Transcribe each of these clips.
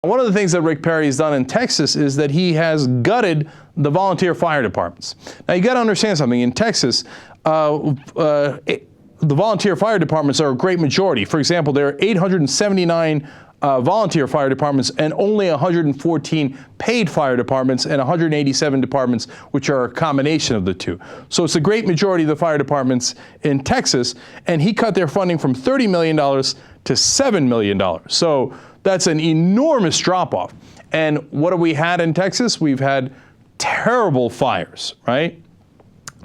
One of the things that Rick Perry has done in Texas is that he has gutted the volunteer fire departments. Now, you got to understand something. In Texas, the volunteer fire departments are a great majority. For example, there are 879 volunteer fire departments and only 114 paid fire departments and 187 departments which are a combination of the two. So it's a great majority of the fire departments in Texas, and he cut their funding from $30 million to $7 million. So that's an enormous drop-off. And what have we had in Texas? We've had terrible fires, right?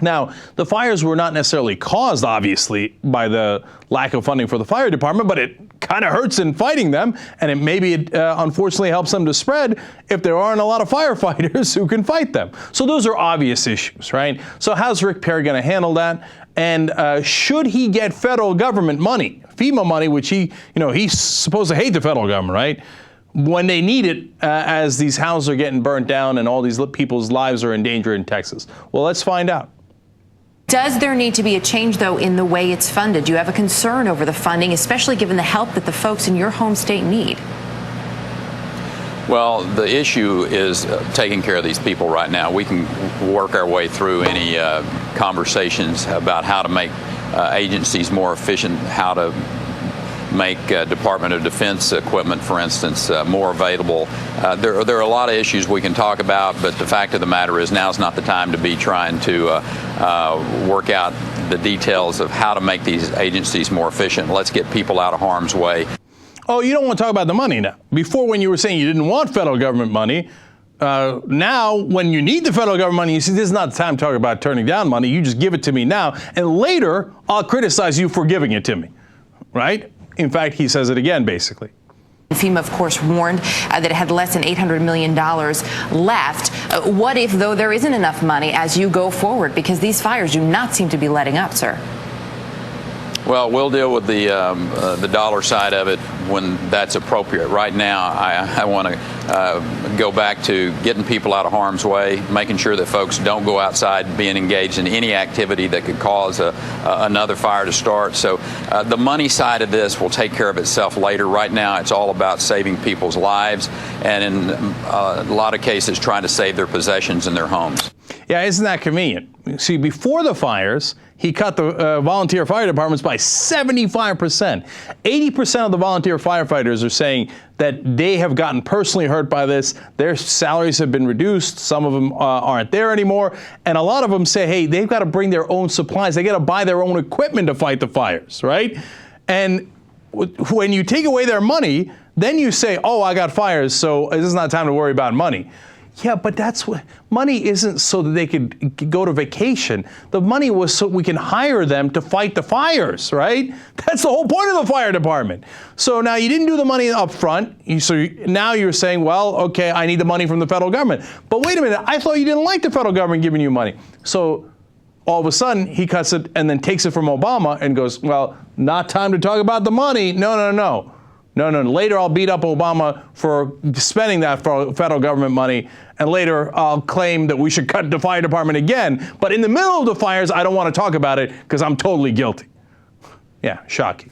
Now, the fires were not necessarily caused, obviously, by the lack of funding for the fire department, but it kind of hurts in fighting them, and it unfortunately helps them to spread if there aren't a lot of firefighters who can fight them. So those are obvious issues, right? So how's Rick Perry going to handle that? And should he get federal government money, FEMA money, which he's supposed to hate the federal government, right? When they need it, as these houses are getting burnt down and all these people's lives are in danger in Texas. Well, let's find out. Does there need to be a change, though, in the way it's funded? Do you have a concern over the funding, especially given the help that the folks in your home state need? Well, the issue is taking care of these people right now. We can work our way through any conversations about how to make agencies more efficient, how to make Department of Defense equipment, for instance, more available. There are a lot of issues we can talk about, but the fact of the matter is now's not the time to be trying to work out the details of how to make these agencies more efficient. Let's get people out of harm's way. Oh, you don't want to talk about the money now. Before, when you were saying you didn't want federal government money, now when you need the federal government money, you see, this is not the time to talk about turning down money. You just give it to me now, and later I'll criticize you for giving it to me, right? In fact, he says it again, basically. FEMA, of course, warned that it had less than $800 million left. What if, though, there isn't enough money as you go forward? Because these fires do not seem to be letting up, sir. Well, we'll deal with the dollar side of it when that's appropriate. Right now, I want to go back to getting people out of harm's way, making sure that folks don't go outside being engaged in any activity that could cause another fire to start. So the money side of this will take care of itself later. Right now, it's all about saving people's lives and, in a lot of cases, trying to save their possessions and their homes. Yeah, isn't that convenient? See, before the fires, he cut the volunteer fire departments by 75%. 80% of the volunteer firefighters are saying that they have gotten personally hurt by this. Their salaries have been reduced. Some of them aren't there anymore. And a lot of them say, hey, they've got to bring their own supplies. They got to buy their own equipment to fight the fires, right? And when you take away their money, then you say, oh, I got fires, so this is not time to worry about money. Yeah, but that's what money isn't so that they could go to vacation. The money was so we can hire them to fight the fires, right? That's the whole point of the fire department. So now you didn't do the money up front. Now you're saying, well, okay, I need the money from the federal government. But wait a minute, I thought you didn't like the federal government giving you money. So all of a sudden he cuts it and then takes it from Obama and goes, well, not time to talk about the money. No. Later I'll beat up Obama for spending that federal government money, and later I'll claim that we should cut the fire department again. But in the middle of the fires, I don't want to talk about it because I'm totally guilty. Yeah, shocking.